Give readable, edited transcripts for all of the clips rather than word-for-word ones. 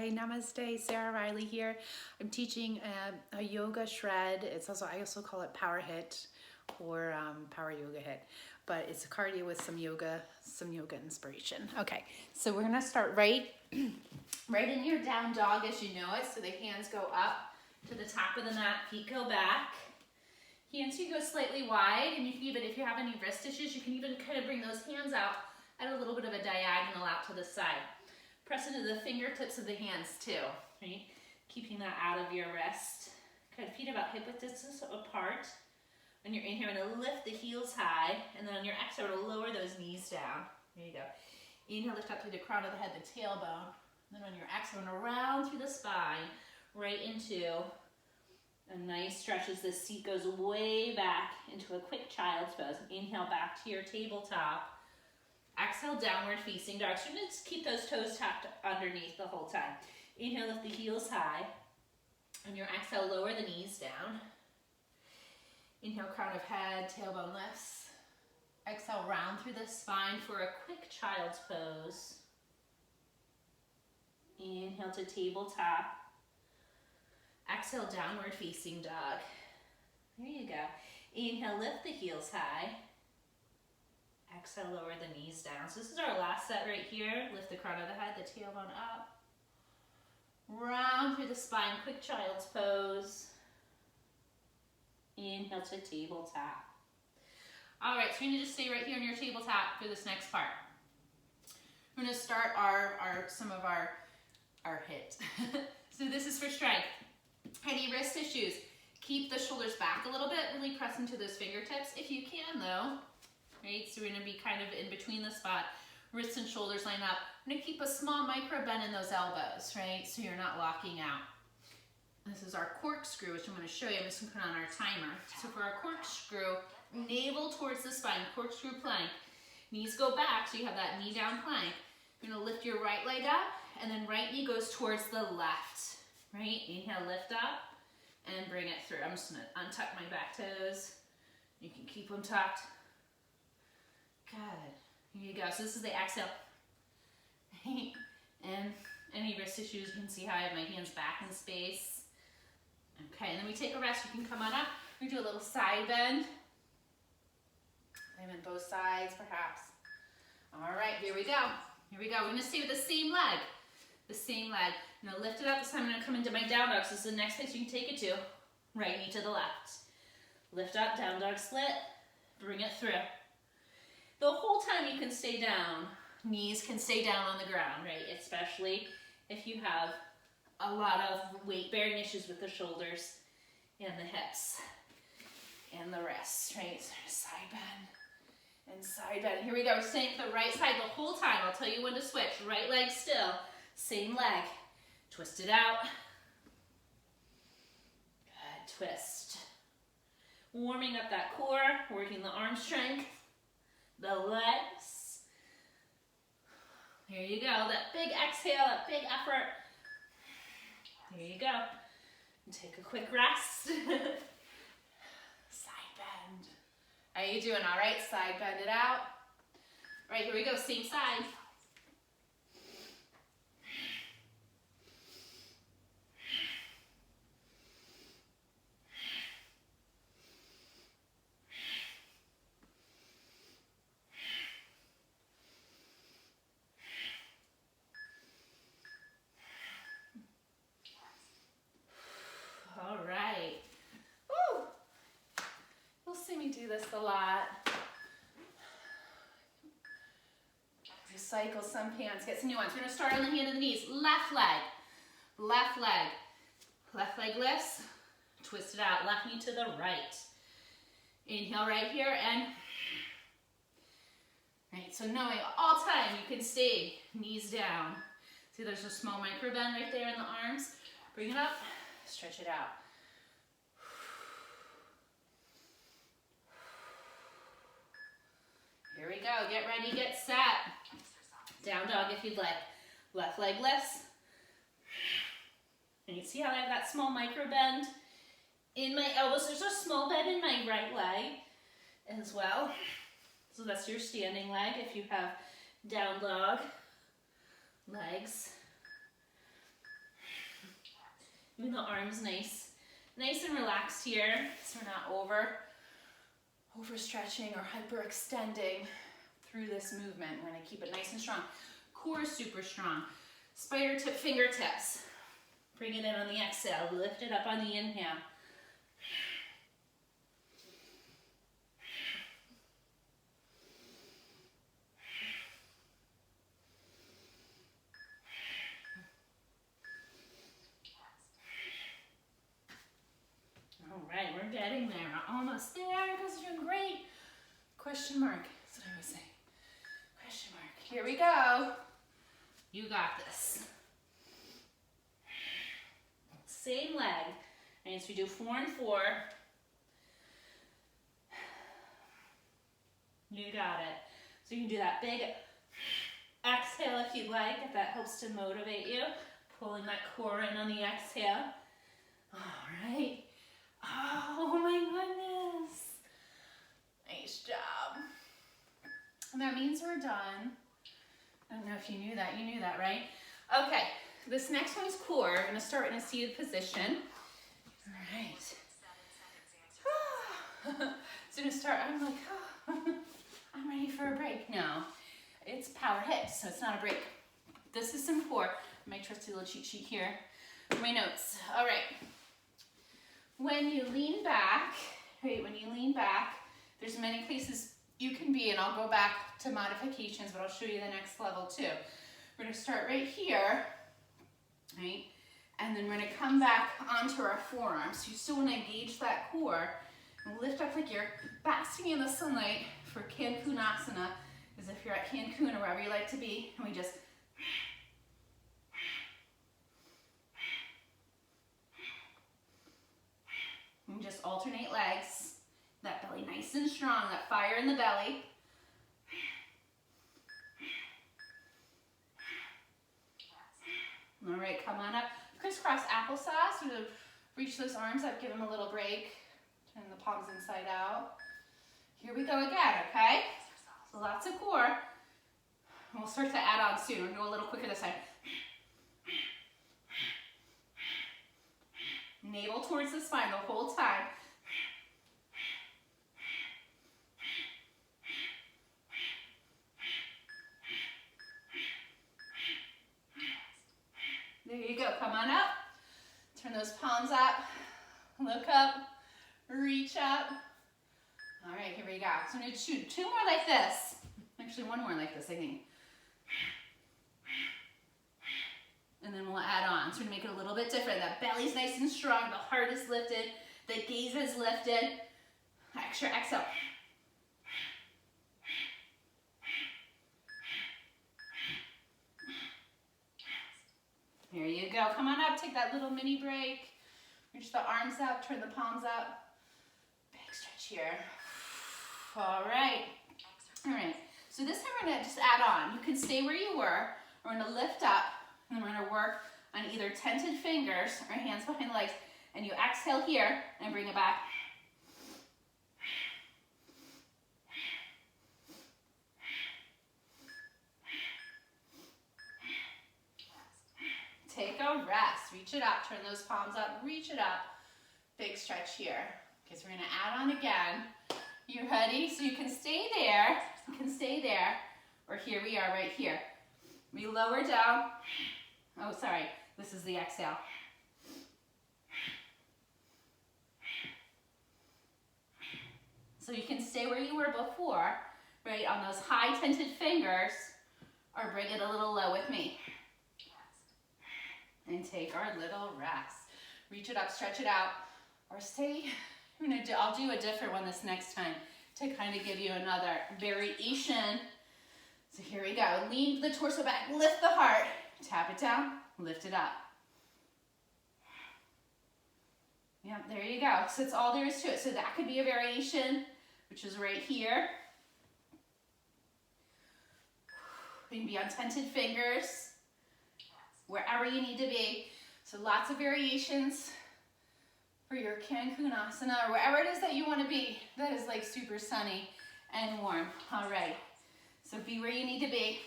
Hi, namaste, Sarah Riley here. I'm teaching a yoga shred. I also call it power hit or power yoga hit, but it's a cardio with some yoga inspiration. Okay, so we're gonna start right in your down dog as you know it. So the hands go up to the top of the mat, feet go back. Hands can go slightly wide, and you can even, if you have any wrist issues, you can even kind of bring those hands out at a little bit of a diagonal out to the side. Press into the fingertips of the hands too, right? Keeping that out of your wrist. Kind of feet about hip width distance apart. On your inhale, we're gonna lift the heels high, and then on your exhale, we're gonna lower those knees down. There you go. Inhale, lift up through the crown of the head, the tailbone. Then on your exhale, we're gonna round through the spine, right into a nice stretch as the seat goes way back into a quick child's pose. Inhale back to your tabletop. Exhale, downward facing dog. So just keep those toes tucked underneath the whole time. Inhale, lift the heels high. On your exhale, lower the knees down. Inhale, crown of head, tailbone lifts. Exhale, round through the spine for a quick child's pose. Inhale to tabletop. Exhale, downward facing dog. There you go. Inhale, lift the heels high. Exhale, lower the knees down. So this is our last set right here. Lift the crown of the head, the tailbone up. Round through the spine, quick child's pose. Inhale to tabletop. All right, so you're gonna just stay right here on your tabletop for this next part. We're gonna start some of our HITT. So this is for strength. Any wrist issues, keep the shoulders back a little bit, really press into those fingertips if you can though. Right, so we're gonna be kind of in between the spot. Wrists and shoulders line up. I'm gonna keep a small micro bend in those elbows, right? So you're not locking out. This is our corkscrew, which I'm gonna show you. I'm just gonna put on our timer. So for our corkscrew, navel towards the spine, corkscrew plank. Knees go back, so you have that knee down plank. You're gonna lift your right leg up, and then right knee goes towards the left, right? Inhale, lift up, and bring it through. I'm just gonna untuck my back toes. You can keep them tucked. Good. Here you go. So this is the exhale. And any wrist issues, you can see how I have my hands back in space. Okay, and then we take a rest. You can come on up. We're gonna do a little side bend. Bend both sides, perhaps. All right, here we go. Here we go. We're gonna stay with the same leg. The same leg. I'm gonna lift it up. This time I'm gonna come into my down dog. So this is the next place you can take it to. Right knee to the left. Lift up, down dog split. Bring it through. The whole time you can stay down. Knees can stay down on the ground, right? Especially if you have a lot of weight-bearing issues with the shoulders and the hips and the wrists, right? So side bend and side bend. Here we go. We're staying to the right side the whole time. I'll tell you when to switch. Right leg still. Same leg. Twist it out. Good. Twist. Warming up that core, working the arm strength. The legs. Here you go. That big exhale, that big effort. Here you go. And take a quick rest. Side bend. How you doing? All right, side bend it out. All right, here we go. Same side. All right. Woo! You'll see me do this a lot. Recycle some pants, get some new ones. We're gonna start on the hand and the knees. Left leg, left leg. Left leg lifts, twist it out. Left knee to the right. Inhale right here and right. So knowing all time you can stay knees down. See, there's a small micro bend right there in the arms. Bring it up. Stretch it out. Here we go. Get ready, get set. Down dog if you'd like. Left leg lifts. And you see how I have that small micro bend in my elbows. There's a small bend in my right leg as well. So that's your standing leg if you have down dog legs. Keeping the arms nice and relaxed here, so we're not overstretching or hyperextending through this movement. We're gonna keep it nice and strong. Core is super strong. Spider tip fingertips. Bring it in on the exhale. Lift it up on the inhale. All right, we're getting there. We're almost there. You guys are doing great. Question mark. That's what I always say. Question mark. Here we go. You got this. Same leg. And so we do 4 and 4. You got it. So you can do that big exhale if you'd like, if that helps to motivate you. Pulling that core in on the exhale. All right. Oh my goodness. Nice job. And that means we're done. I don't know if you knew that. You knew that, right? Okay. This next one's core. We're going to start in a seated position. All right. So to start, I'm like, oh, I'm ready for a break. No, it's power hit, so it's not a break. This is some core. My trusty little cheat sheet here. My notes. All right. When you lean back, right, there's many places you can be, and I'll go back to modifications, but I'll show you the next level too. We're going to start right here. Right? And then we're going to come back onto our forearms. So you still want to engage that core and lift up like you're basking in the sunlight for Cancunasana, as if you're at Cancun or wherever you like to be. And we just alternate legs. That belly nice and strong, that fire in the belly. All right, come on up. Crisscross applesauce. We're gonna reach those arms up, give them a little break. Turn the palms inside out. Here we go again, okay? So lots of core. And we'll start to add on soon. We're gonna go a little quicker this time. Navel towards the spine the whole time. There you go, come on up. Turn those palms up, look up, reach up. All right, here we go. So I'm gonna do 2 more like this. Actually, 1 more like this, I think. And then we'll add on. So we're gonna make it a little bit different. That belly's nice and strong, the heart is lifted, the gaze is lifted. Extra exhale. Here you go. Come on up, take that little mini break. Reach the arms up, turn the palms up. Big stretch here. All right. All right. So this time we're gonna just add on. You can stay where you were. We're gonna lift up, and we're gonna work on either tented fingers or hands behind the legs. And you exhale here and bring it back. Take a rest, reach it up, turn those palms up, reach it up. Big stretch here. Okay, so we're gonna add on again. You ready? So you can stay there, or here we are right here. We lower down. Oh, sorry, this is the exhale. So you can stay where you were before, right, on those high tented fingers, or bring it a little low with me. And take our little rest. Reach it up, stretch it out, or stay. I'll do a different one this next time to kind of give you another variation. So here we go. Lean the torso back, lift the heart, tap it down, lift it up. Yeah, there you go. So that's all there is to it. So that could be a variation, which is right here. You can be on tented fingers, wherever you need to be. So lots of variations for your Cancunasana, or wherever it is that you want to be that is like super sunny and warm. All right, so be where you need to be.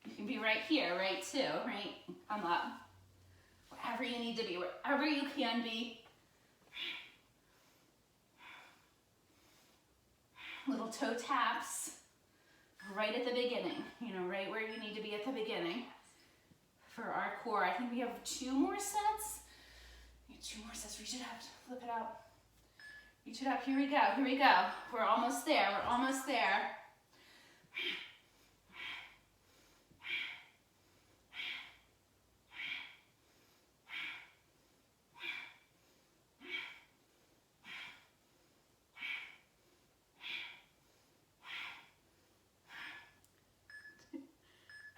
You can be right here, right too, right? Come up. wherever you need to be, wherever you can be. Little toe taps right at the beginning, you know, right where you need to be at the beginning for our core. I think we have 2 more sets. 2 more sets. Reach it up, flip it out. Reach it up. Here we go. Here we go. We're almost there. We're almost there.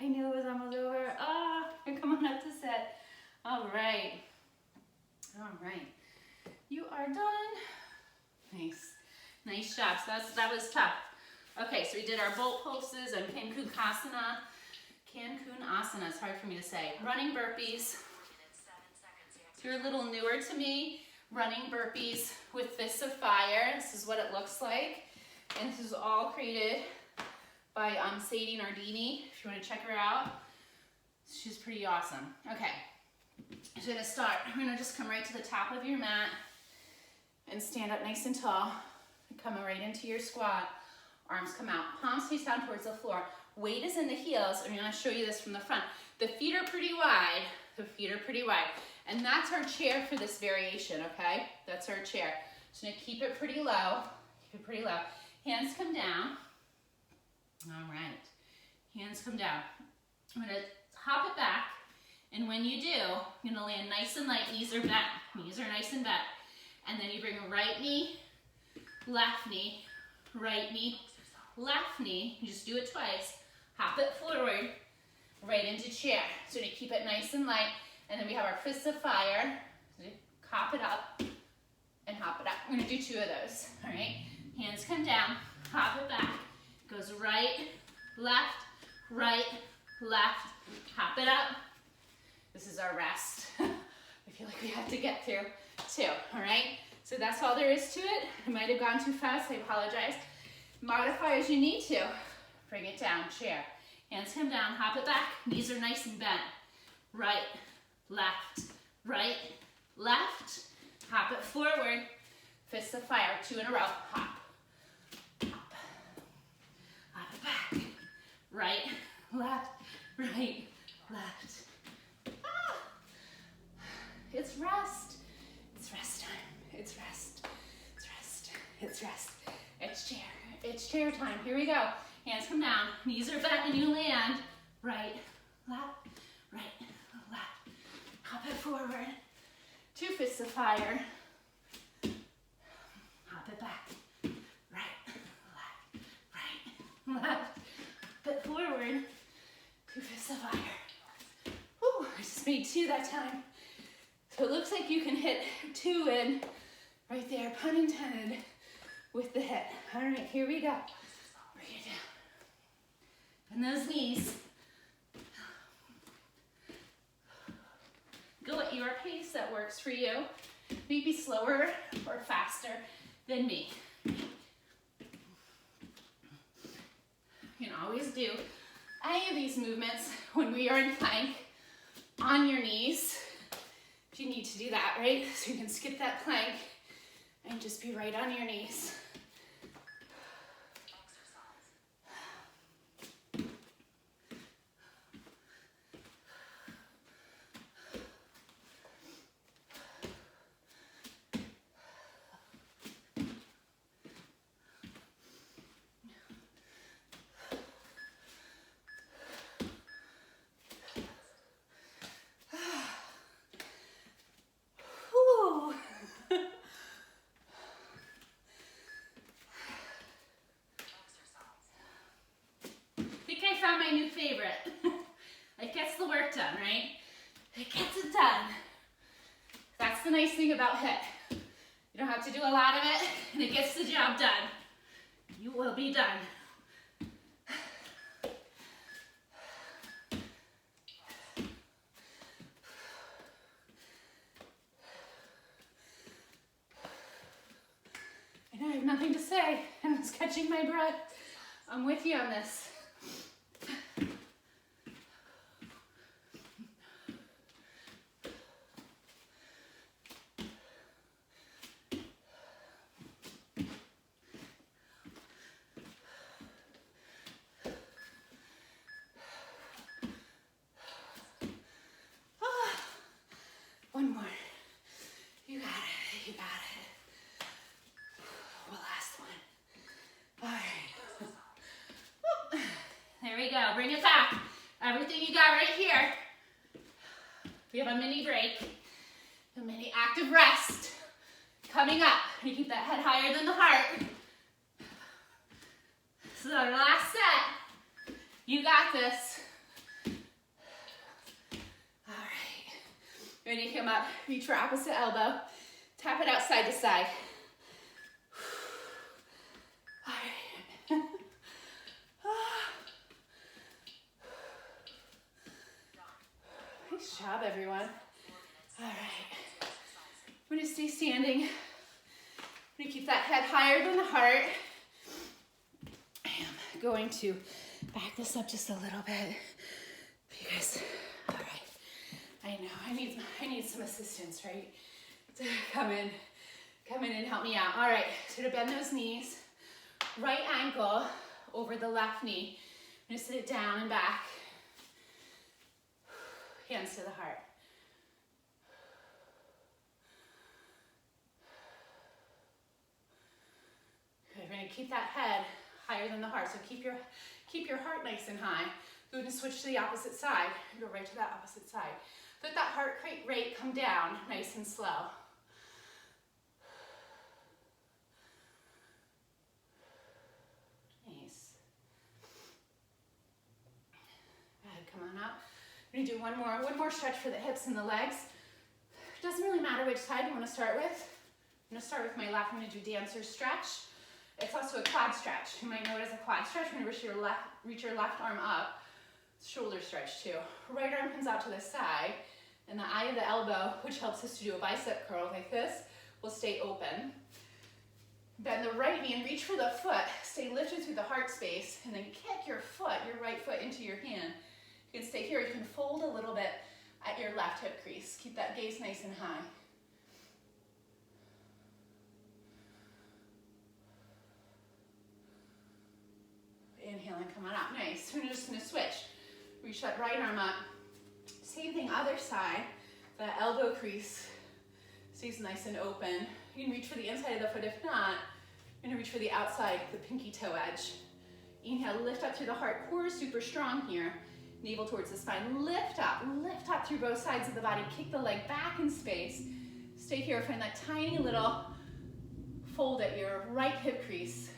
I knew it was almost over. Ah, you're coming up to set. All right. All right. You are done. Nice. Nice job. So that was tough. Okay, so we did our bolt pulses and Kankunasana. Kankunasana, it's hard for me to say. Running burpees. If you're a little newer to me, running burpees with fists of fire. This is what it looks like. And this is all created by Sadie Nardini, if you want to check her out. She's pretty awesome. Okay, so we're gonna start. We're gonna just come right to the top of your mat and stand up nice and tall. Coming right into your squat. Arms come out, palms face down towards the floor. Weight is in the heels. I'm gonna show you this from the front. The feet are pretty wide. The feet are pretty wide. And that's our chair for this variation, okay? That's our chair. So I'm gonna keep it pretty low. Keep it pretty low. Hands come down. All right. Hands come down. I'm gonna hop it back. And when you do, you're gonna land nice and light. Knees are bent. Knees are nice and bent. And then you bring a right knee, left knee, right knee, left knee. You just do it twice. Hop it forward, right into chair. So to keep it nice and light. And then we have our fists of fire. So hop it up and hop it up. We're gonna do 2 of those, all right? Hands come down, hop it back. Goes right, left, hop it up. This is our rest. I feel like we have to get through 2, all right? So that's all there is to it. I might have gone too fast, I apologize. Modify as you need to. Bring it down, chair. Hands come down, hop it back. Knees are nice and bent. Right, left, hop it forward. Fists of fire, 2 in a row, hop, hop, hop it back. Right, left. Ah. It's rest. It's rest time. It's rest. It's rest. It's rest. It's chair. It's chair time. Here we go. Hands come down. Knees are bent when you land. Right, left. Hop it forward. 2 fists of fire. Hop it back. Right, left. Hop it forward. 2 fists of fire. Whew, I just made 2 that time. So it looks like you can hit 2 in right there, pun intended, with the hit. All right, here we go. Bring it down. And those knees. Go at your pace that works for you. Maybe slower or faster than me. You can always do any of these movements when we are in plank on your knees. If you need to do that, right? So you can skip that plank and just be right on your knees. My new favorite. It gets the work done, right? It gets it done. That's the nice thing about HITT. You don't have to do a lot of it, and it gets the job done. You will be done. I know I have nothing to say, and I was catching my breath. I'm with you on this. we go. Bring it back. Everything you got right here. We have a mini break, a mini active rest. Coming up, you keep that head higher than the heart. So our last set. You got this. All right. Ready to come up, reach for opposite elbow. Tap it out side to side. All right. Nice job, everyone. All right. I'm going to stay standing. I'm going to keep that head higher than the heart. I am going to back this up just a little bit. You guys, all right. I know, I need some assistance, right? To come in and help me out. All right, so to bend those knees, right ankle over the left knee. I'm gonna sit it down and back. Hands to the heart. Okay, we're gonna keep that head higher than the heart. So keep your heart nice and high. We're gonna switch to the opposite side. Go right to that opposite side. Let that heart rate come down nice and slow. Nice. Go ahead, come on up. We're gonna do one more stretch for the hips and the legs. It doesn't really matter which side you want to start with. I'm gonna start with my left. I'm gonna do dancer stretch. It's also a quad stretch. You might know it as a quad stretch. When you reach your left arm up. Shoulder stretch too. Right arm comes out to the side, and the eye of the elbow, which helps us to do a bicep curl like this, will stay open. Bend the right knee and reach for the foot. Stay lifted through the heart space, and then kick your right foot into your hand. You can stay here. You can fold a little bit at your left hip crease. Keep that gaze nice and high. Inhale and come on up. Nice. We're just going to switch. Reach that right arm up. Same thing, other side. That elbow crease stays nice and open. You can reach for the inside of the foot. If not, you're going to reach for the outside, the pinky toe edge. Inhale, lift up through the heart. Core is super strong here. Navel towards the spine. Lift up through both sides of the body. Kick the leg back in space. Stay here. Find that tiny little fold at your right hip crease.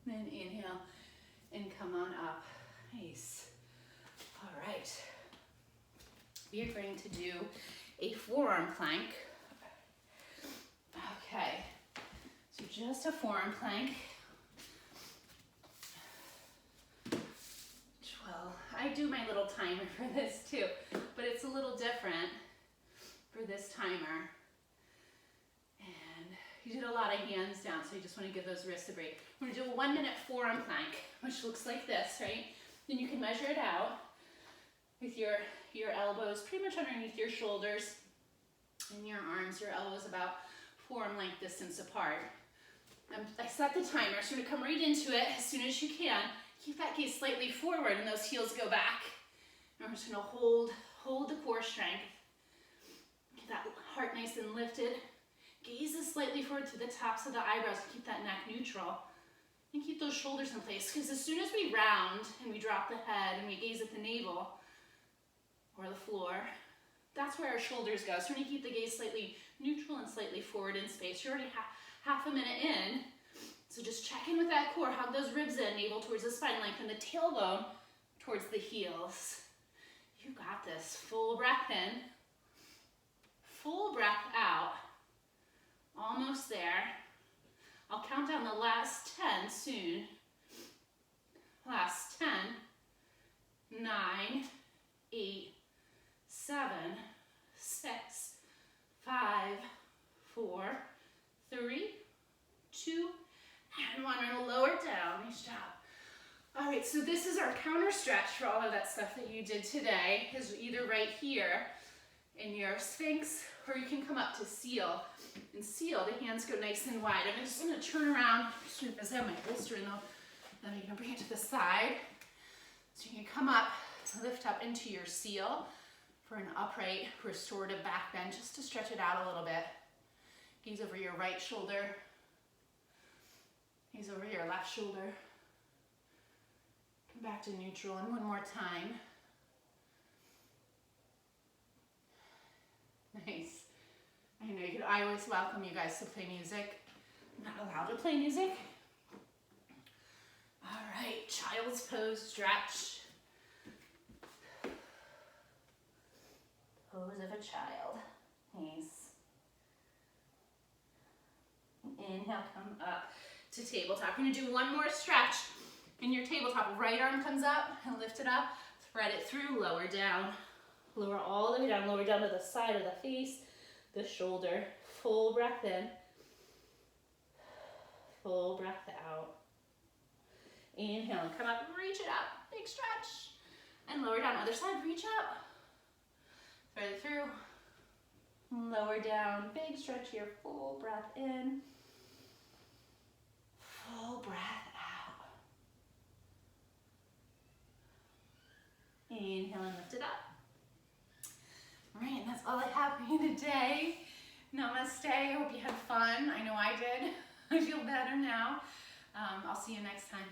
Then inhale and come on up. Nice. All right. We are going to do a forearm plank. Okay. So just a forearm plank. Well, I do my little timer for this too, but it's a little different for this timer. You did a lot of hands down, so you just want to give those wrists a break. We're going to do a 1 minute forearm plank, which looks like this, right? Then you can measure it out with your elbows pretty much underneath your shoulders and your arms. Your elbows about forearm length distance apart. I set the timer, so you're going to come right into it as soon as you can. Keep that gaze slightly forward and those heels go back. And we're just going to hold the core strength. Get that heart nice and lifted. Gaze is slightly forward to the tops of the eyebrows. Keep that neck neutral. And keep those shoulders in place, because as soon as we round and we drop the head and we gaze at the navel or the floor, that's where our shoulders go. So we're going to keep the gaze slightly neutral and slightly forward in space. You're already half a minute in, so just check in with that core. Hug those ribs in, navel towards the spine, lengthen the tailbone towards the heels. You got this. Full breath in, full breath out. Almost there. I'll count down the last 10 soon. Last 10, 9, 8, 7, 6, 5, 4, 3, 2, and 1. We're going to lower it down. Nice job. All right, so this is our counter stretch for all of that stuff that you did today. Is either right here in your Sphinx, or you can come up to seal. And seal, the hands go nice and wide. I'm just going to turn around. I have my holster in though. Then I'm going to bring it to the side. So you can come up, lift up into your seal for an upright restorative back bend, just to stretch it out a little bit. Gaze over your right shoulder. Gaze over your left shoulder. Come back to neutral, and one more time. Nice. I always welcome you guys to play music. I'm not allowed to play music. All right, child's pose, stretch. Pose of a child. Nice. Inhale, come up to tabletop. You're gonna do one more stretch in your tabletop. Right arm comes up and lift it up. Thread it through, lower down. Lower all the way down, lower down to the side of the face, the shoulder. Full breath in. Full breath out. Inhale and come up, reach it up, big stretch. And lower down, other side, reach up. Thread it through. Lower down, big stretch here, full breath in. Full breath out. Inhale and lift it up. All right, and that's all I have for you today. Namaste, I hope you had fun. I know I did. I feel better now. I'll see you next time.